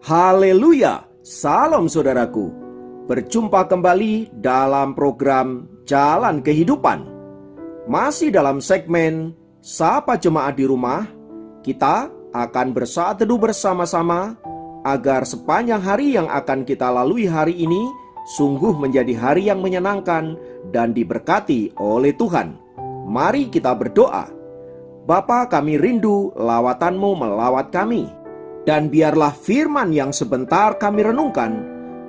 Haleluya, salam saudaraku. Berjumpa kembali dalam program Jalan Kehidupan. Masih dalam segmen Sapa Jemaat di Rumah, kita akan bersaat teduh bersama-sama agar sepanjang hari yang akan kita lalui hari ini sungguh menjadi hari yang menyenangkan dan diberkati oleh Tuhan. Mari kita berdoa. Bapa, kami rindu lawatan-Mu melawat kami. Dan biarlah firman yang sebentar kami renungkan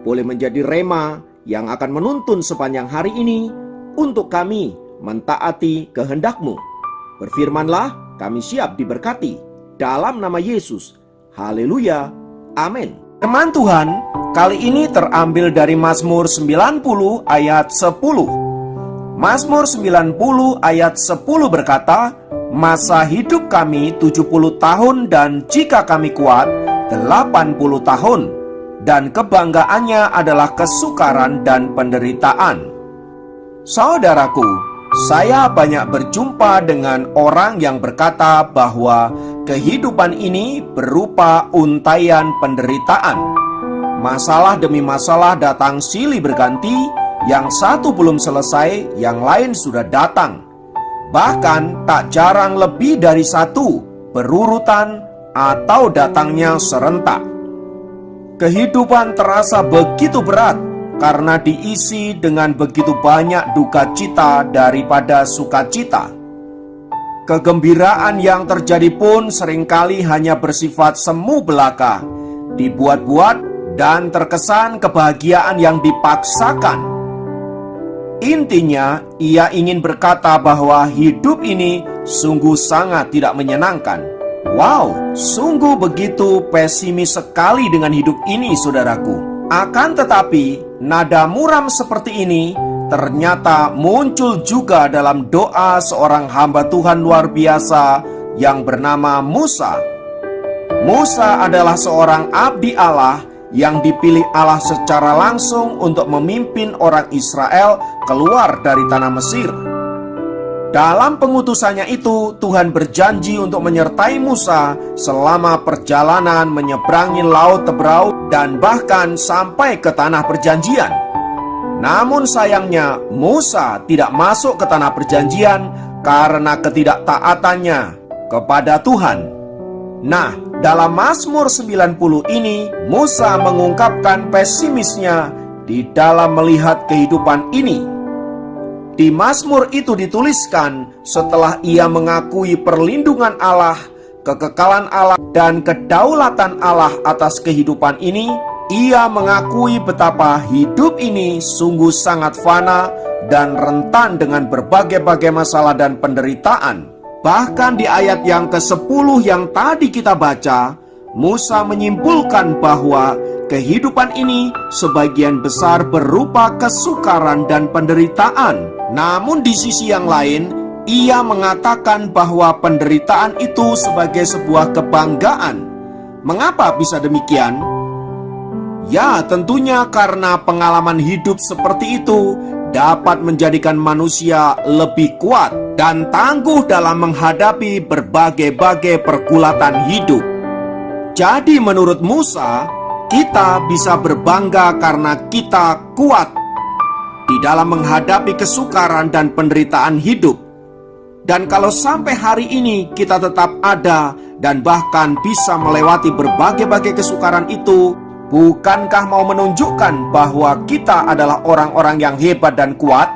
boleh menjadi rema yang akan menuntun sepanjang hari ini untuk kami mentaati kehendak-Mu. Berfirmanlah, kami siap diberkati. Dalam nama Yesus. Haleluya. Amin. Firman Tuhan kali ini terambil dari Mazmur 90 ayat 10. Mazmur 90 ayat 10 berkata, masa hidup kami 70 tahun dan jika kami kuat 80 tahun, dan kebanggaannya adalah kesukaran dan penderitaan. Saudaraku, saya banyak berjumpa dengan orang yang berkata bahwa kehidupan ini berupa untaian penderitaan. Masalah demi masalah datang silih berganti, yang satu belum selesai, yang lain sudah datang. Bahkan tak jarang lebih dari satu, berurutan atau datangnya serentak. Kehidupan terasa begitu berat karena diisi dengan begitu banyak duka cita daripada sukacita. Kegembiraan yang terjadi pun seringkali hanya bersifat semu belaka, dibuat-buat dan terkesan kebahagiaan yang dipaksakan. Intinya, ia ingin berkata bahwa hidup ini sungguh sangat tidak menyenangkan. Wow, sungguh begitu pesimis sekali dengan hidup ini, saudaraku. Akan tetapi, nada muram seperti ini ternyata muncul juga dalam doa seorang hamba Tuhan luar biasa yang bernama Musa. Musa adalah seorang abdi Allah yang dipilih Allah secara langsung untuk memimpin orang Israel keluar dari tanah Mesir. Dalam pengutusannya itu, Tuhan berjanji untuk menyertai Musa selama perjalanan menyeberangi Laut Tebrau dan bahkan sampai ke tanah perjanjian. Namun sayangnya, Musa tidak masuk ke tanah perjanjian karena ketidaktaatannya kepada Tuhan. Nah, dalam Mazmur 90 ini, Musa mengungkapkan pesimisnya di dalam melihat kehidupan ini. Di Mazmur itu dituliskan setelah ia mengakui perlindungan Allah, kekekalan Allah, dan kedaulatan Allah atas kehidupan ini, ia mengakui betapa hidup ini sungguh sangat fana dan rentan dengan berbagai-bagai masalah dan penderitaan. Bahkan di ayat yang ke-10 yang tadi kita baca, Musa menyimpulkan bahwa kehidupan ini sebagian besar berupa kesukaran dan penderitaan. Namun di sisi yang lain, ia mengatakan bahwa penderitaan itu sebagai sebuah kebanggaan. Mengapa bisa demikian? Ya, tentunya karena pengalaman hidup seperti itu dapat menjadikan manusia lebih kuat dan tangguh dalam menghadapi berbagai-bagai pergulatan hidup. Jadi menurut Musa, kita bisa berbangga karena kita kuat di dalam menghadapi kesukaran dan penderitaan hidup. Dan kalau sampai hari ini kita tetap ada dan bahkan bisa melewati berbagai-bagai kesukaran itu, bukankah mau menunjukkan bahwa kita adalah orang-orang yang hebat dan kuat?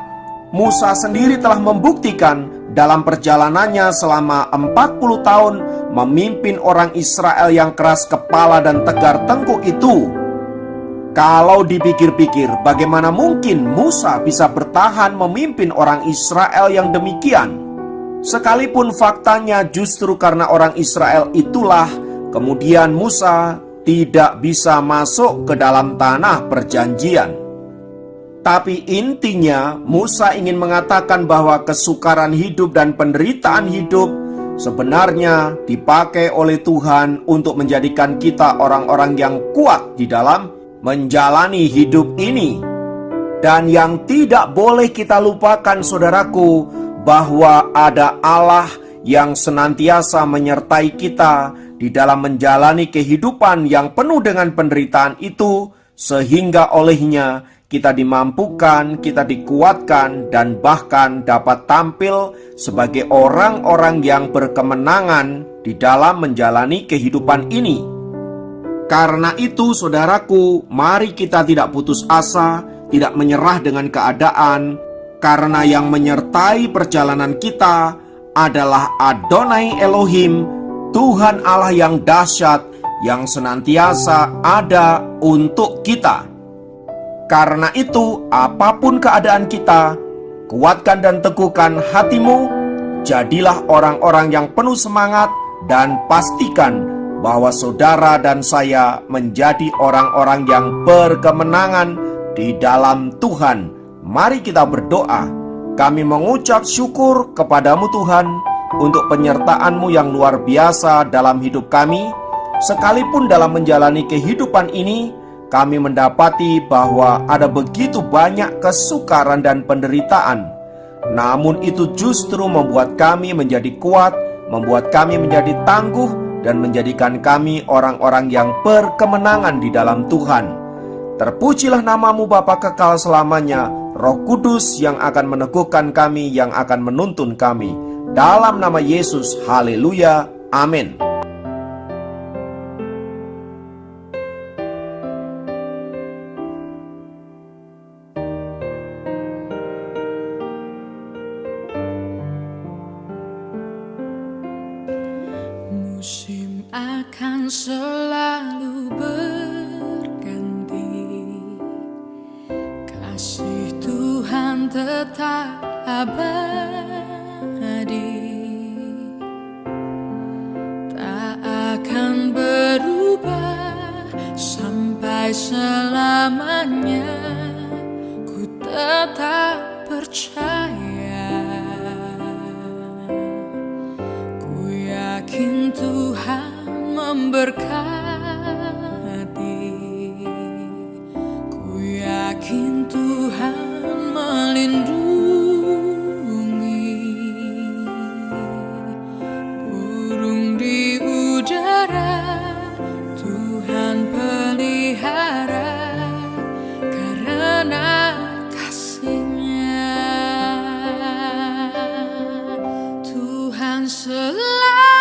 Musa sendiri telah membuktikan dalam perjalanannya selama 40 tahun memimpin orang Israel yang keras kepala dan tegar tengkuk itu. Kalau dipikir-pikir, bagaimana mungkin Musa bisa bertahan memimpin orang Israel yang demikian? Sekalipun faktanya justru karena orang Israel itulah kemudian Musa tidak bisa masuk ke dalam tanah perjanjian. Tapi intinya Musa ingin mengatakan bahwa kesukaran hidup dan penderitaan hidup sebenarnya dipakai oleh Tuhan untuk menjadikan kita orang-orang yang kuat di dalam menjalani hidup ini. Dan yang tidak boleh kita lupakan, saudaraku, bahwa ada Allah yang senantiasa menyertai kita di dalam menjalani kehidupan yang penuh dengan penderitaan itu, sehingga olehnya kita dimampukan, kita dikuatkan, dan bahkan dapat tampil sebagai orang-orang yang berkemenangan di dalam menjalani kehidupan ini. Karena itu, saudaraku, mari kita tidak putus asa, tidak menyerah dengan keadaan, karena yang menyertai perjalanan kita adalah Adonai Elohim, Tuhan Allah yang dahsyat, yang senantiasa ada untuk kita. Karena itu, apapun keadaan kita, kuatkan dan teguhkan hatimu, jadilah orang-orang yang penuh semangat, dan pastikan bahwa saudara dan saya menjadi orang-orang yang berkemenangan di dalam Tuhan. Mari kita berdoa. Kami mengucap syukur kepadamu Tuhan untuk penyertaan-Mu yang luar biasa dalam hidup kami. Sekalipun dalam menjalani kehidupan ini, kami mendapati bahwa ada begitu banyak kesukaran dan penderitaan. Namun itu justru membuat kami menjadi kuat, membuat kami menjadi tangguh, dan menjadikan kami orang-orang yang berkemenangan di dalam Tuhan. Terpujilah namamu Bapa kekal selamanya, Roh Kudus yang akan meneguhkan kami, yang akan menuntun kami. Dalam nama Yesus, haleluya, amin. Musim akan selalu berganti, kasih Tuhan tetap abadi, tak akan berubah sampai selamanya. Ku tetap percaya, yakin Tuhan memberkati, ku yakin Tuhan melindungi. Burung di udara Tuhan pelihara, karena kasih-Nya Tuhan selalu